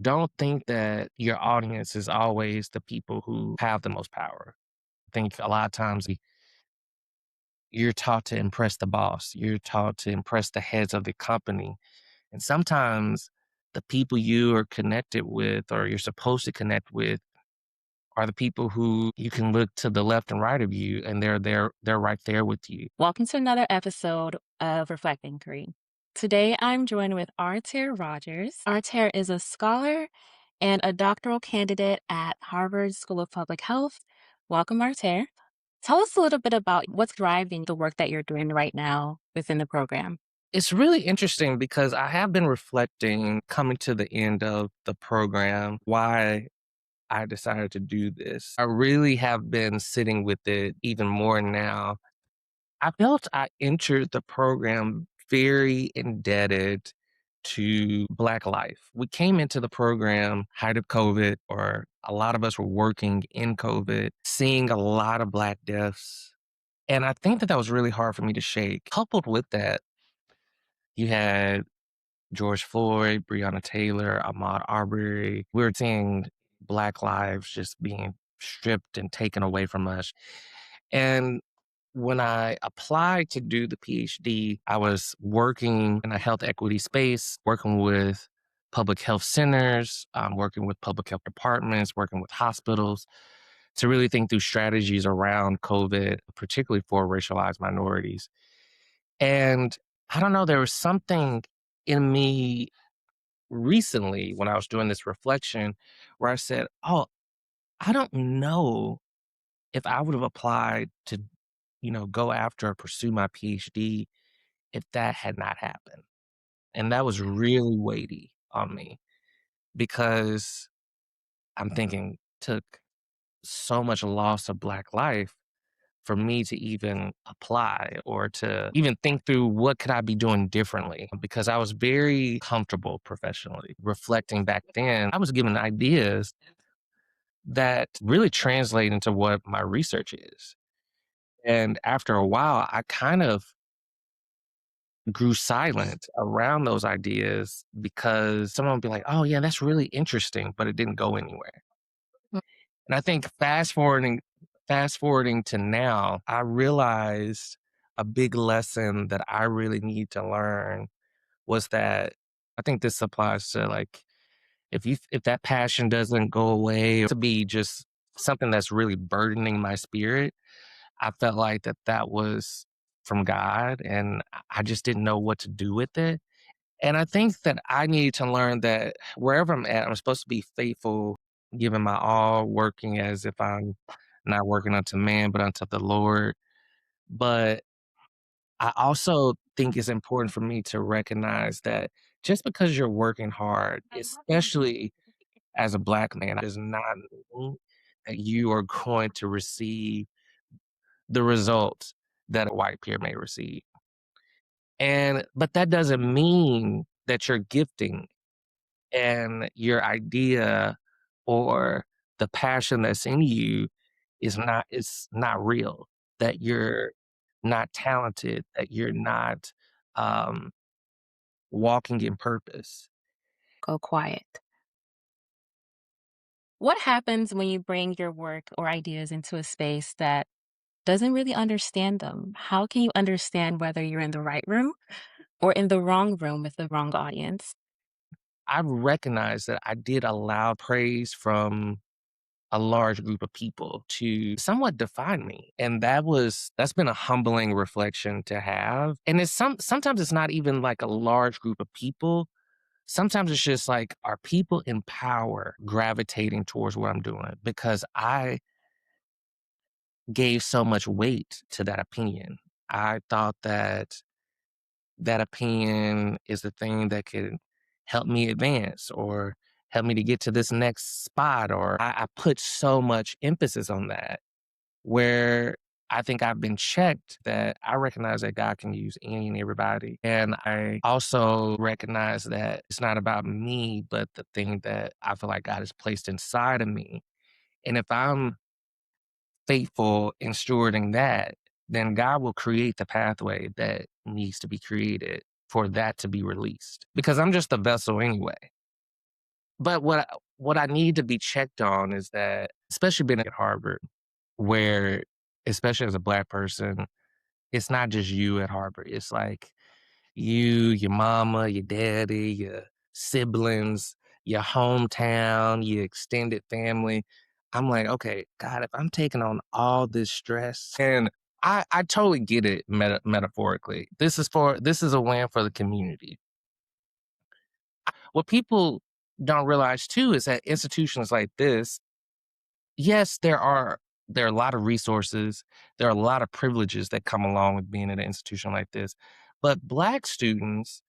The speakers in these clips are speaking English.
don't think that your audience is always the people who have the most power. I think a lot of times you're taught to impress the boss, you're taught to impress the heads of the company. And sometimes the people you are connected with or you're supposed to connect with are the people who you can look to the left and right of you and they're right there with you. Welcome to another episode of ReflectInQuiry. Today, I'm joined with Artair Rogers. Artair is a scholar and a doctoral candidate at Harvard School of Public Health. Welcome, Artair. Tell us a little bit about what's driving the work that you're doing right now within the program. It's really interesting because I have been reflecting coming to the end of the program why I decided to do this. I really have been sitting with it even more now. I felt I entered the program very indebted to Black life. We came into the program height of COVID, or a lot of us were working in COVID, seeing a lot of Black deaths. And I think that that was really hard for me to shake. Coupled with that, you had George Floyd, Breonna Taylor, Ahmaud Arbery. We were seeing Black lives just being stripped and taken away from us. And when I applied to do the PhD, I was working in a health equity space, working with public health centers, working with public health departments, working with hospitals to really think through strategies around COVID, particularly for racialized minorities. And I don't know, there was something in me recently when I was doing this reflection where I said, oh, I don't know if I would have applied to, go after or pursue my PhD if that had not happened. And that was really weighty on me because I'm thinking took so much loss of Black life for me to even apply or to even think through what could I be doing differently because I was very comfortable professionally. Reflecting back then, I was given ideas that really translate into what my research is. And after a while, I kind of grew silent around those ideas because someone would be like, "Oh yeah, that's really interesting," but it didn't go anywhere. And I think fast forwarding to now, I realized a big lesson that I really need to learn was that I think this applies to like if that passion doesn't go away to be just something that's really burdening my spirit, I felt like that was from God and I just didn't know what to do with it. And I think that I need to learn that wherever I'm at, I'm supposed to be faithful, giving my all, working as if I'm not working unto man, but unto the Lord. But I also think it's important for me to recognize that just because you're working hard, especially as a Black man, does not mean that you are going to receive the results that a white peer may receive. But that doesn't mean that your gifting and your idea or the passion that's in you is not real, that you're not talented, that you're not um, walking in purpose. Go quiet. What happens when you bring your work or ideas into a space that doesn't really understand them? How can you understand whether you're in the right room or in the wrong room with the wrong audience? I've recognized that I did allow praise from a large group of people to somewhat define me. And that's been a humbling reflection to have. And sometimes it's not even like a large group of people. Sometimes it's just like, are people in power gravitating towards what I'm doing? Because I gave so much weight to that opinion. I thought that that opinion is the thing that could help me advance or help me to get to this next spot. Or I put so much emphasis on that where I think I've been checked that I recognize that God can use any and everybody. And I also recognize that it's not about me, but the thing that I feel like God has placed inside of me. And if I'm faithful in stewarding that, then God will create the pathway that needs to be created for that to be released. Because I'm just a vessel anyway. But what I need to be checked on is that, especially being at Harvard, where, especially as a Black person, it's not just you at Harvard. It's like you, your mama, your daddy, your siblings, your hometown, your extended family. I'm like, okay, God, if I'm taking on all this stress, and I totally get it metaphorically. This is a win for the community. What people don't realize too is that institutions like this, yes, there are a lot of resources, there are a lot of privileges that come along with being at an institution like this, but Black students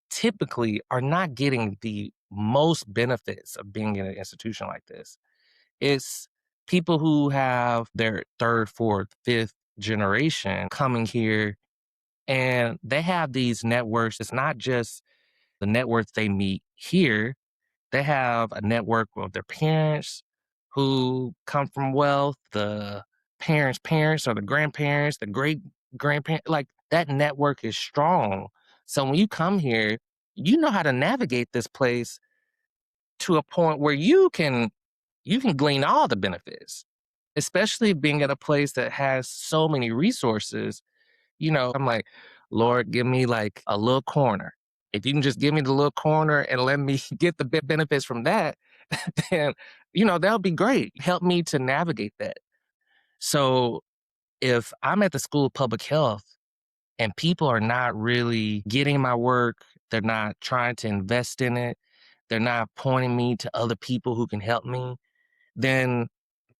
typically are not getting the most benefits of being in an institution like this. It's people who have their third, fourth, fifth generation coming here, and they have these networks. It's not just the networks they meet here, they have a network of their parents who come from wealth, the parents' parents or the grandparents, the great grandparents. Like that network is strong. So when you come here, you know how to navigate this place to a point where you can glean all the benefits, especially being at a place that has so many resources. I'm like, Lord, give me like a little corner. If you can just give me the little corner and let me get the benefits from that, then, that'll be great. Help me to navigate that. So if I'm at the School of Public Health and people are not really getting my work, they're not trying to invest in it, they're not pointing me to other people who can help me, then,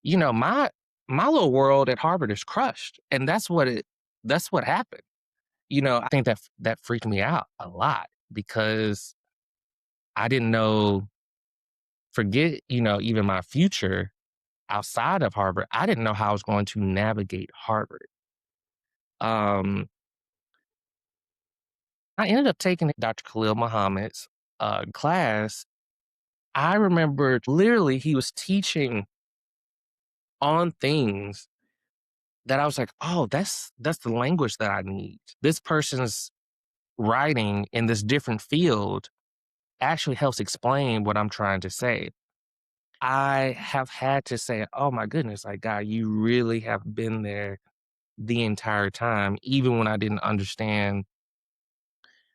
my little world at Harvard is crushed. And that's what happened. I think that freaked me out a lot because I didn't know, forget, even my future outside of Harvard, I didn't know how I was going to navigate Harvard. Um, I ended up taking Dr. Khalil Muhammad's class. I remember literally he was teaching on things that I was like, oh, that's the language that I need. This person's writing in this different field actually helps explain what I'm trying to say. I have had to say, oh my goodness, like, God, you really have been there the entire time, even when I didn't understand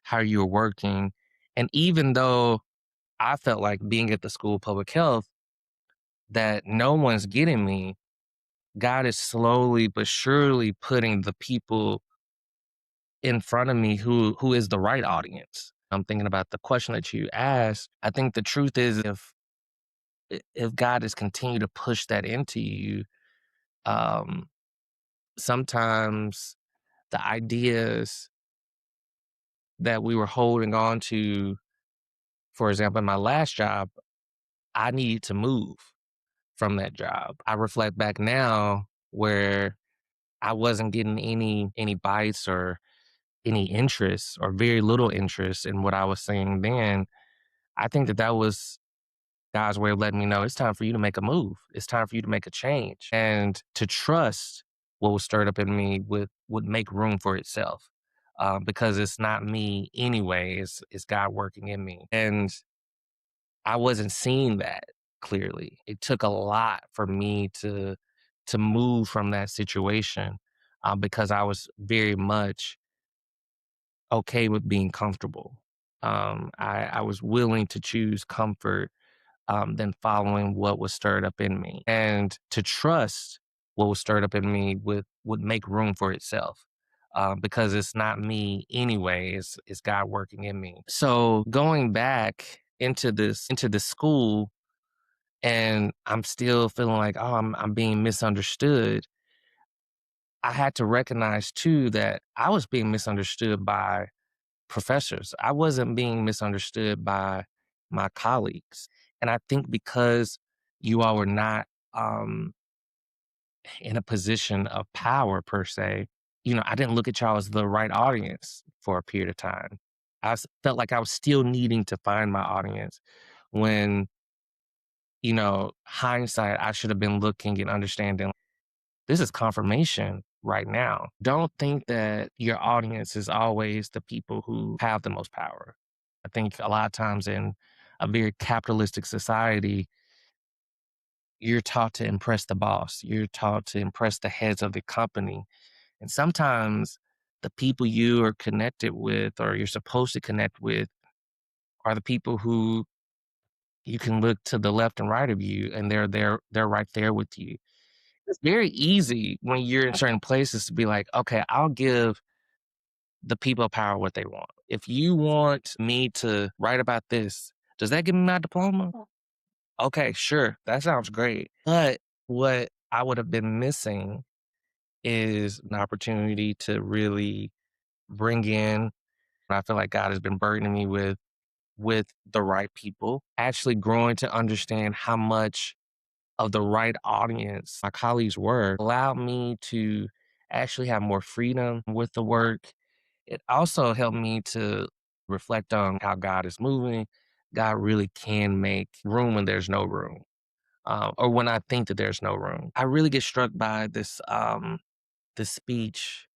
how you were working. And even though I felt like being at the School of Public Health, that no one's getting me, God is slowly but surely putting the people in front of me who is the right audience. I'm thinking about the question that you asked. I think the truth is if God has continued to push that into you, um, sometimes the ideas that we were holding on to, for example, in my last job, I needed to move from that job. I reflect back now where I wasn't getting any bites or any interest or very little interest in what I was saying then. I think that was God's way of letting me know it's time for you to make a move. It's time for you to make a change and to trust what was stirred up in me would make room for itself. Because it's not me anyway, it's God working in me. And I wasn't seeing that clearly. It took a lot for me to move from that situation, because I was very much okay with being comfortable. I was willing to choose comfort, than following what was stirred up in me, and to trust what was stirred up in me would make room for itself. Because it's not me anyway, it's God working in me. So going back into this school, and I'm still feeling like, oh, I'm being misunderstood. I had to recognize too that I was being misunderstood by professors. I wasn't being misunderstood by my colleagues. And I think because you all were not in a position of power per se, I didn't look at y'all as the right audience for a period of time. Felt like I was still needing to find my audience when, hindsight, I should have been looking and understanding this is confirmation right now. Don't think that your audience is always the people who have the most power. I think a lot of times in a very capitalistic society, you're taught to impress the boss. You're taught to impress the heads of the company. And sometimes the people you are connected with or you're supposed to connect with are the people who you can look to the left and right of you and they're right there with you. It's very easy when you're in certain places to be like, okay, I'll give the people of power what they want. If you want me to write about this, does that give me my diploma? Okay, sure. That sounds great. But what I would have been missing is an opportunity to really bring in, I feel like God has been burdening me with the right people, actually growing to understand how much of the right audience my colleagues were allowed me to actually have more freedom with the work. It also helped me to reflect on how God is moving. God really can make room when there's no room, or when I think that there's no room. I really get struck by this speech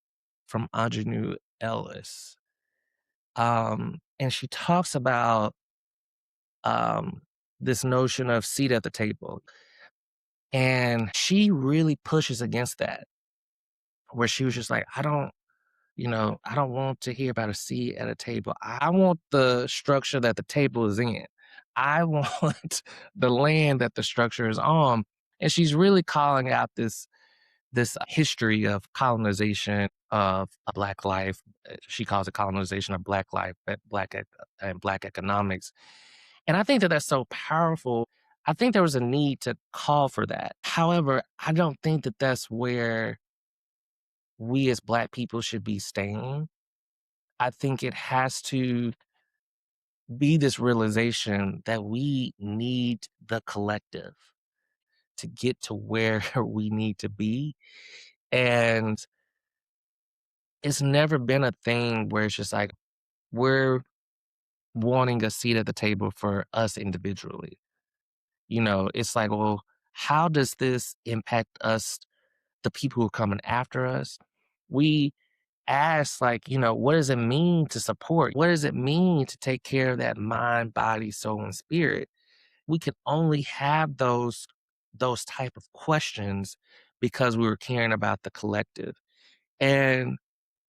from Audrey Ellis, and she talks about um, this notion of seat at the table, and she really pushes against that. Where she was just like, I don't want to hear about a seat at a table. I want the structure that the table is in. I want the land that the structure is on. And she's really calling out this history of colonization of a black life. She calls it colonization of black life, and black economics. And I think that that's so powerful. I think there was a need to call for that. However, I don't think that that's where we as black people should be staying. I think it has to be this realization that we need the collective to get to where we need to be. And it's never been a thing where it's just like we're wanting a seat at the table for us individually. It's like, well, how does this impact us, the people who are coming after us? We ask, like, what does it mean to support? What does it mean to take care of that mind, body, soul, and spirit? We can only have those type of questions because we were caring about the collective. And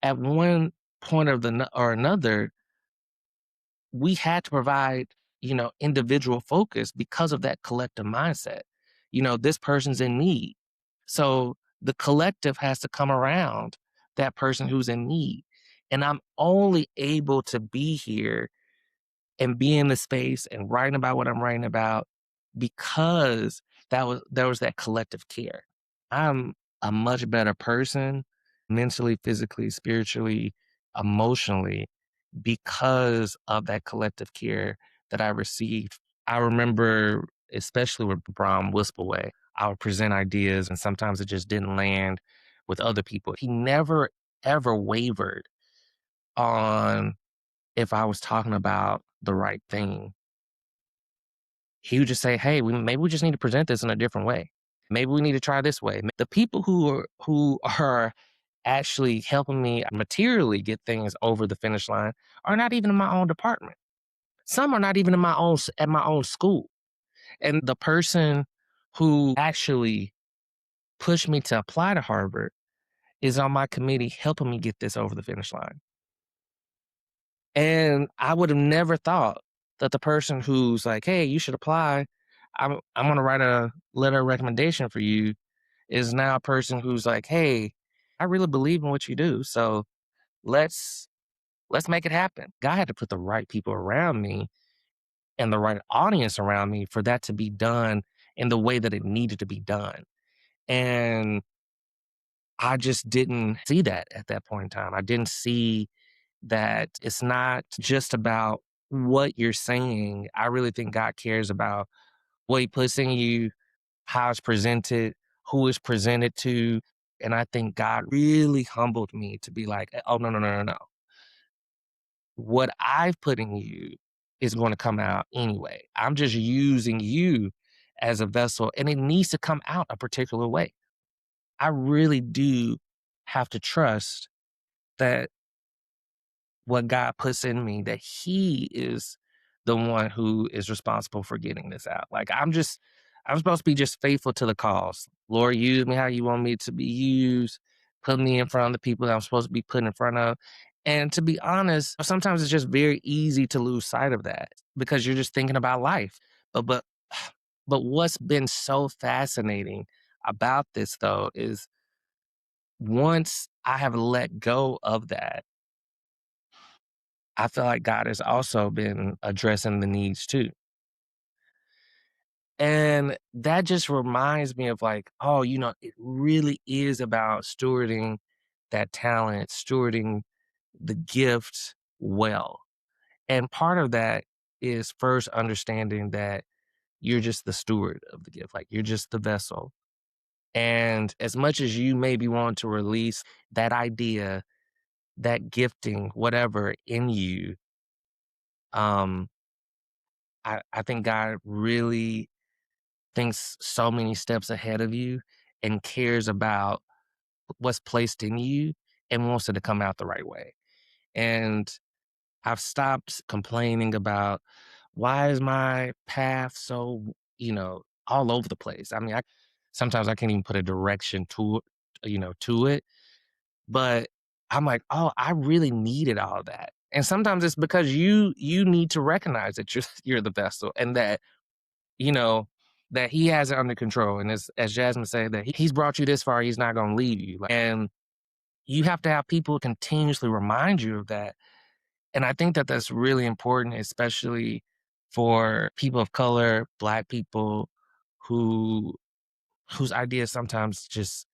at one point or another, we had to provide, individual focus because of that collective mindset. This person's in need. So the collective has to come around that person who's in need. And I'm only able to be here and be in the space and writing about what I'm writing about because there was that collective care. I'm a much better person mentally, physically, spiritually, emotionally because of that collective care that I received. I remember, especially with Brom Wispelway, I would present ideas and sometimes it just didn't land with other people. He never ever wavered on if I was talking about the right thing. He would just say, "Hey, maybe we just need to present this in a different way. Maybe we need to try this way." The people who are actually helping me materially get things over the finish line are not even in my own department. Some are not even in at my own school. And the person who actually pushed me to apply to Harvard is on my committee helping me get this over the finish line. And I would have never thought that the person who's like, "Hey, you should apply. I'm gonna write a letter of recommendation for you," is now a person who's like, "Hey, I really believe in what you do. So let's let's make it happen." God had to put the right people around me and the right audience around me for that to be done in the way that it needed to be done. And I just didn't see that at that point in time. I didn't see that it's not just about what you're saying. I really think God cares about what he puts in you, how it's presented, who it's presented to. And I think God really humbled me to be like, "Oh, no, no, no, no, no. What I've put in you is going to come out anyway. I'm just using you as a vessel and it needs to come out a particular way." I really do have to trust that what God puts in me, that he is the one who is responsible for getting this out. Like, I'm supposed to be just faithful to the cause. Lord, use me how you want me to be used. Put me in front of the people that I'm supposed to be put in front of. And to be honest, sometimes it's just very easy to lose sight of that because you're just thinking about life. But but what's been so fascinating about this though is once I have let go of that, I feel like God has also been addressing the needs too. And that just reminds me of like, oh, it really is about stewarding that talent, stewarding the gift well. And part of that is first understanding that you're just the steward of the gift, like you're just the vessel. And as much as you maybe want to release that idea, that gifting, whatever in you, um, I think God really thinks so many steps ahead of you and cares about what's placed in you and wants it to come out the right way. And I've stopped complaining about why is my path so, all over the place. I mean, I sometimes I can't even put a direction to it. But I'm like, "Oh, I really needed all that." And sometimes it's because you need to recognize that you're you're the vessel and that, you know, that he has it under control. And as Jasmine said, that he's brought you this far, he's not gonna leave you. And you have to have people continuously remind you of that. And I think that that's really important, especially for people of color, Black people who whose ideas sometimes just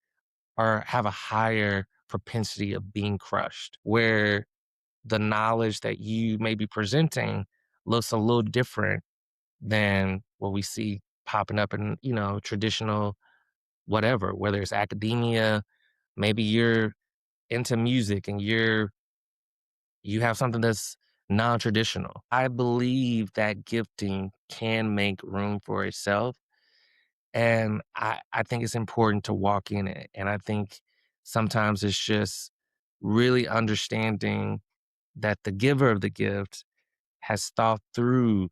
are have a higher propensity of being crushed, where the knowledge that you may be presenting looks a little different than what we see popping up in, traditional whatever, whether it's academia, maybe you're into music and you have something that's non-traditional. I believe that gifting can make room for itself. And I think it's important to walk in it. And I think sometimes it's just really understanding that the giver of the gift has thought through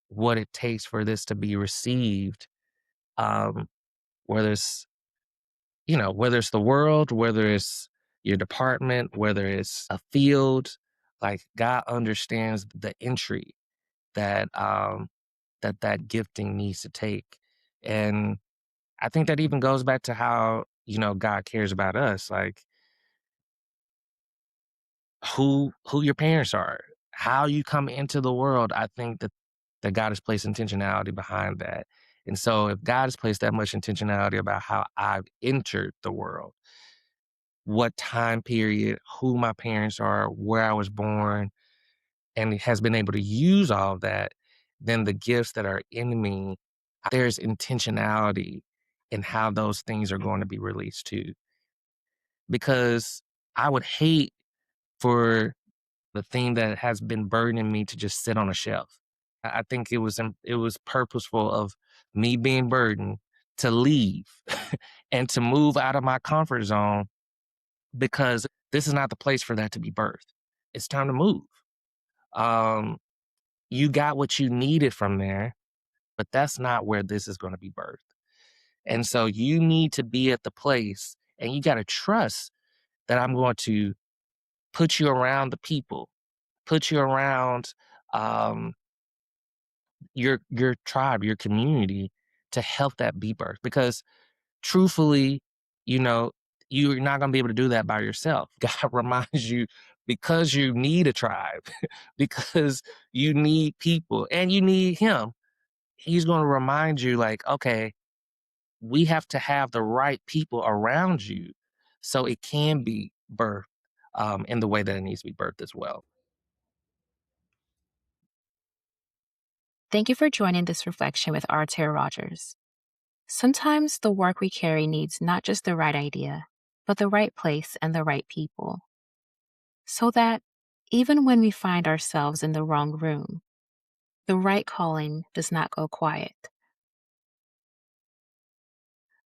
what it takes for this to be received. Um, whether it's, whether it's the world, whether it's your department, whether it's a field, like God understands the entry that that gifting needs to take. And I think that even goes back to how, God cares about us, like who your parents are, how you come into the world. I think that God has placed intentionality behind that. And so if God has placed that much intentionality about how I've entered the world, what time period, who my parents are, where I was born, and has been able to use all of that, then the gifts that are in me, there's intentionality in how those things are going to be released too. Because I would hate for the thing that has been burdening me to just sit on a shelf. I think it was purposeful of me being burdened to leave and to move out of my comfort zone because this is not the place for that to be birthed. It's time to move. Um, you got what you needed from there, but that's not where this is going to be birthed. And so you need to be at the place and you got to trust that I'm going to put you around the people, put you around um, your tribe, your community to help that be birthed. Because truthfully, you know, you're not going to be able to do that by yourself. God reminds you because you need a tribe, because you need people and you need Him. He's going to remind you, like, okay, we have to have the right people around you so it can be birthed in the way that it needs to be birthed as well. Thank you for joining this reflection with Artair Rogers. Sometimes the work we carry needs not just the right idea, but the right place and the right people. So that even when we find ourselves in the wrong room, the right calling does not go quiet.